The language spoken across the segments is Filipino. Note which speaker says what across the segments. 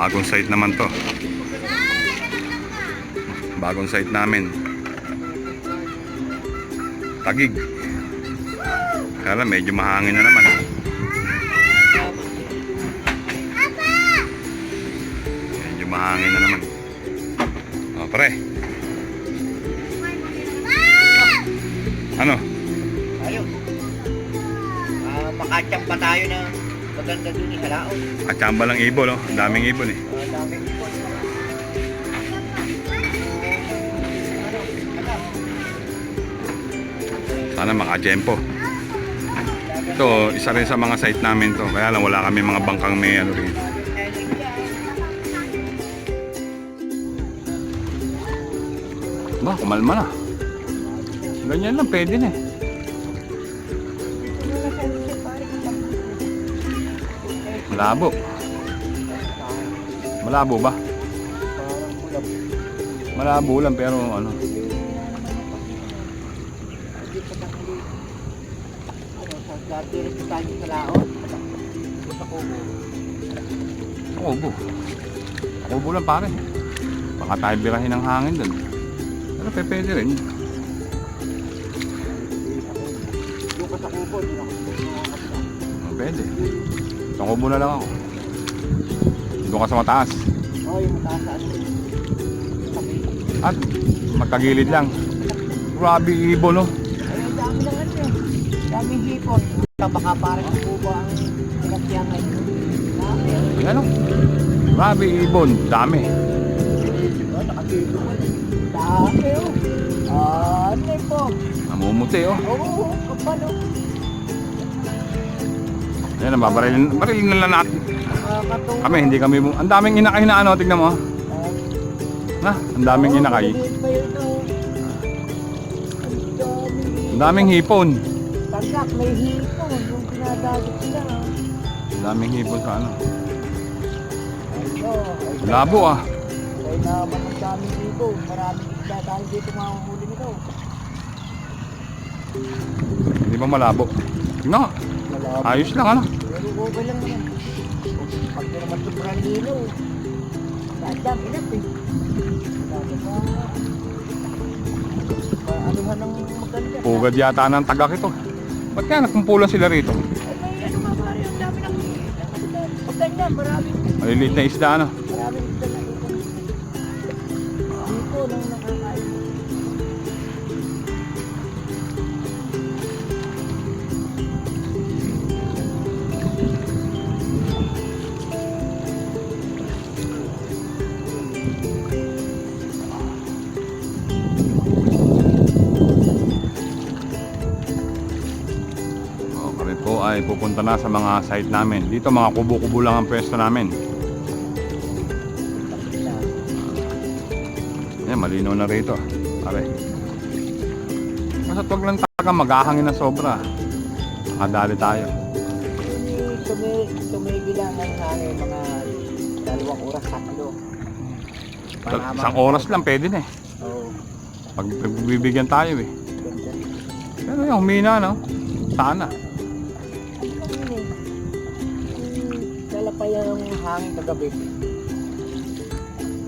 Speaker 1: Bagong site naman to. Bagong site namin. Taguig. Kaya medyo mahangin na naman. Medyo mahangin na naman. O, pre. Ano?
Speaker 2: Tayo. Makachamba tayo na maganda dun sa laot.
Speaker 1: Kachamba lang ibon, no? Ang daming ibon eh.
Speaker 2: Daming ipon.
Speaker 1: Sana makajempo. Ito, isa rin sa mga site namin to. Kaya lang wala kami mga bangkang may ano rin. Ba, kumalma na. Ganyan lang, pwede na eh. Malabo. Malabo ba? Malabo lang pero ano. Kubo. Kubo lang pare. Baka tayo birahin ng hangin dun. Pero pwede rin. Pwede. Isang kubo na lang ako. Doon ka sa mataas.
Speaker 2: Oo, yung mataas.
Speaker 1: At magkagilid lang. Grabe ibon, no?
Speaker 2: Ay, ang dami lang ano eh. Daming hipon. Baka parang ang kubo ang pinagyan ngayon.
Speaker 1: Ayan, no? Grabe ibon. Dami.
Speaker 2: Nakatito ko. Dami oh. Ano po?
Speaker 1: Namumuti, oh.
Speaker 2: Oo, kapal oh.
Speaker 1: Ayan, barilin na lang natin.
Speaker 2: Nakakatuwa.
Speaker 1: Kami, hindi kami. Ang daming inakay na ano, tignan mo. Na, ang daming inakay. Ang daming hipon.
Speaker 2: Tagak, may hipon. Yung pinadagit sila.
Speaker 1: Ang daming hipon sa ano.
Speaker 2: Ayun.
Speaker 1: Labo ah.
Speaker 2: Kaya naman ang daming hipon. Maraming isda dahil dito mahuhuli nito.
Speaker 1: Hindi ba malabo? Tignan nga.
Speaker 2: Malabo.
Speaker 1: Ayos lang ano.
Speaker 2: Pero okay lang naman. Pag naman sobrang lino. Dadam, inap eh. Anuhan ng maganda.
Speaker 1: Pugad yata ng tagak ito. Ba't kaya nagkumpulan sila rito?
Speaker 2: Ay, may ano nga pare, ang dami ng pag ganyan, maraming
Speaker 1: Maliliit na isda ano.
Speaker 2: maraming isda na ito. Dito nang nakakain.
Speaker 1: Kami po ay pupunta na sa mga site namin. Dito mga kubo-kubo lang ang pwesto namin. Ayan, malinaw na rito. Pare. Basta wag lang talaga maghahangin na sobra. Makadali tayo.
Speaker 2: Tumigil lang ng hangin mga 2 oras, 3.
Speaker 1: Isang oras lang pwede na eh.
Speaker 2: Oo.
Speaker 1: Pag pagbibigyan tayo eh.
Speaker 2: Ganda.
Speaker 1: Pero yung humina no. Sana.
Speaker 2: Dala pa yung hangin kagabi.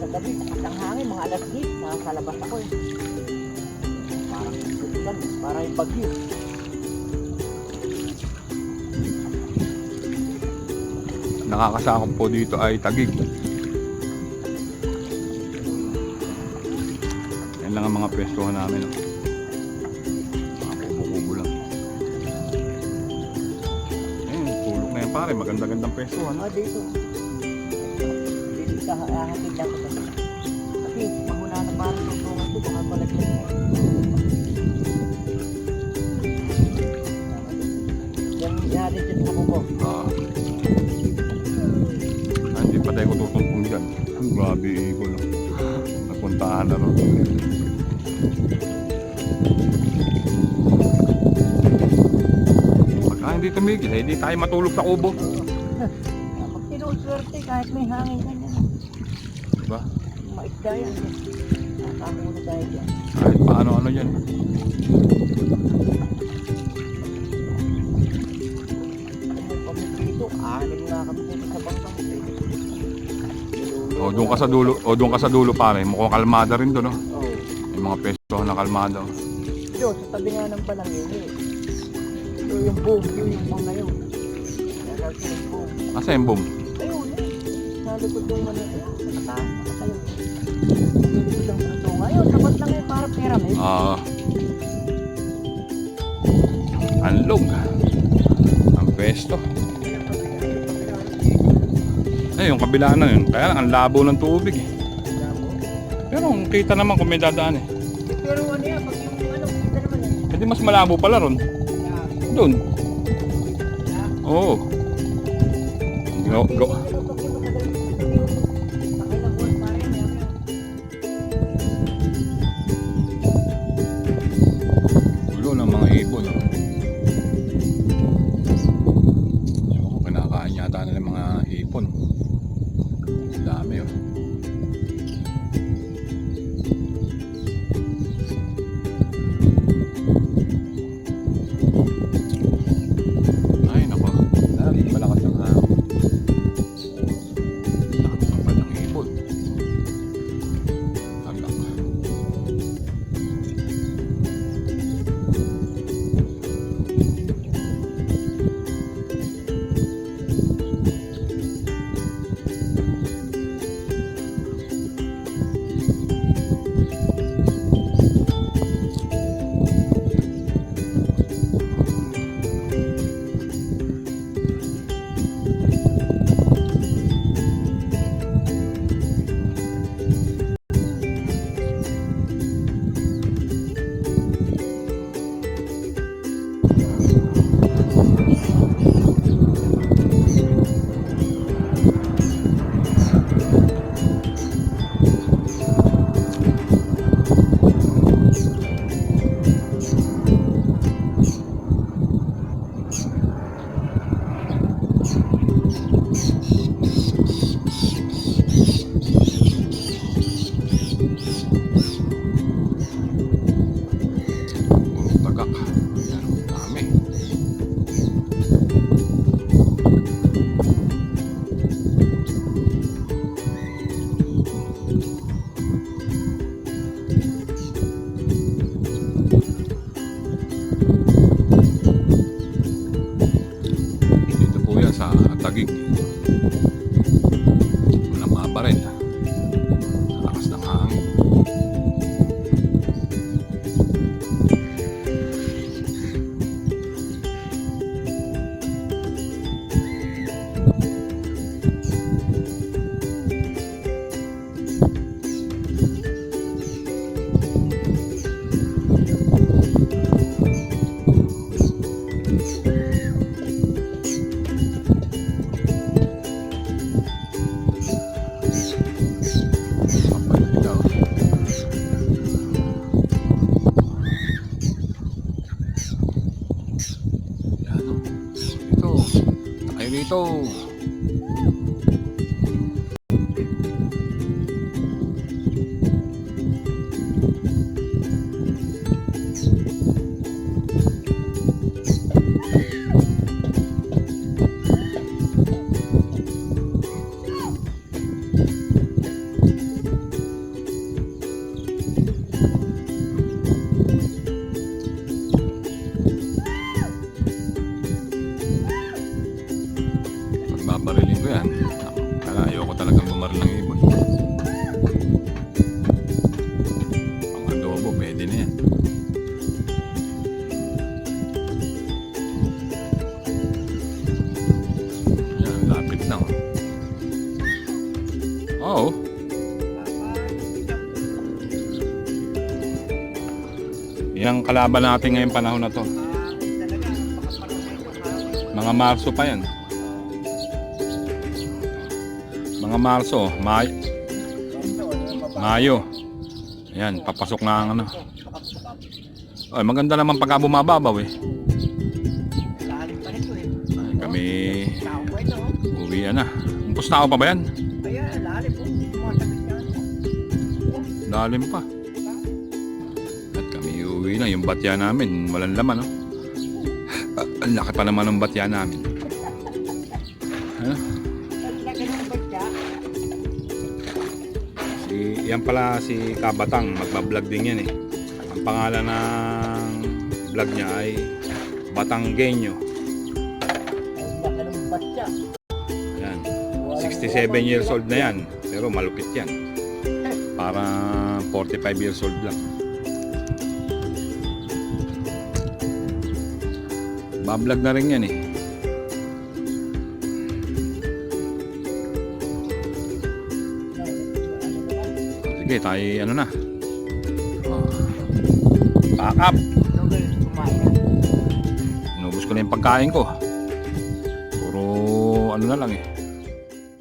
Speaker 2: Kagabi, ang hangin, mga alas 10, nasa labas ako eh. Parang susulan, parang yung bagyo.
Speaker 1: Nakakasakop po dito ay Taguig. Yan lang ang mga pwestuhan namin. No? Mga kubo-kubo lang. Ayun, tulog na yan pare. Maganda-gandang pwestuhan.
Speaker 2: Dito. Dito sa hatid lang ko. Kasi, magmula na parang tutungan ko, baka palagyan na. Yung ihatid dyan sa kuko.
Speaker 1: Hindi pa tayo tutumpong dyan. Grabe ibon. No? Napuntahan na rin. Pagka hindi tumigil, hindi tayo matulog sa kubo.
Speaker 2: Pag sinuswerte, kahit may hangin ganyan.
Speaker 1: Diba?
Speaker 2: Maisda yan. Nakakakuha tayo dyan.
Speaker 1: Kahit paano-ano yan.
Speaker 2: Kung kami dito, anim na kami dito sa bangkang.
Speaker 1: O doon ka sa dulo, pare. Mukhang kalmada rin doon, no?
Speaker 2: Oo.
Speaker 1: May mga pesto na kalmada.
Speaker 2: Yo, sa tabi nga ng palangin eh. So yung boom, yung mga yun. Nasa yung boom.
Speaker 1: Asa yung boom?
Speaker 2: Ayun eh. Nalikod yung ano. Nakatayo. Nalikod ang puso. Ngayon, tapat lang eh. Para pyramid.
Speaker 1: Anlog. Ang pesto. Eh, yung kabila na yun. Kaya lang, ang labo ng tubig eh. Pero kita naman kung may dadaan eh.
Speaker 2: Pero ano yan, pag yung ano, kita naman eh.
Speaker 1: Hindi mas malabo pala ron. Doon. Oo. Go. Ulo ng mga ibon. Ewan ko, kinakain yata nila mga hipon. Dami yun. Ay nako, malakas ang hangin. Lakas ng palang hipon. Alak. Taguig. Walang mapa rin. Lakas ng hangin. Dito. Babarilin ko yan. Kaya ayoko talagang bumaril ng ibon. Pang adobo, pwede na yan. Yan, lapit lang. Oo. Yang kalaban natin ngayong panahon na to. Mga Marso pa yan. Mga Marso, Mayo. Ayan, papasok na ang ano. Ay, maganda naman pagka bumababaw eh. Ay, kami uwian na. Umpos na ako pa ba yan? Lalim pa. At kami uwi na. Yung batya namin, walang laman, no? Ang laki pa naman ng batya namin. Ano? Yan pala si Kabatang, magbablog din yan eh. Ang pangalan ng vlog niya ay Batanggenyo.
Speaker 2: Ang laki ng batya.
Speaker 1: Yan. 67 years old na yan, pero malupit yan. Para 45 years old lang. Bablog na rin yan eh. Sige, tayo ano na. Pack up.
Speaker 2: Okay, kumain na.
Speaker 1: Inubos ko na yung pagkain ko. Puro ano na lang eh.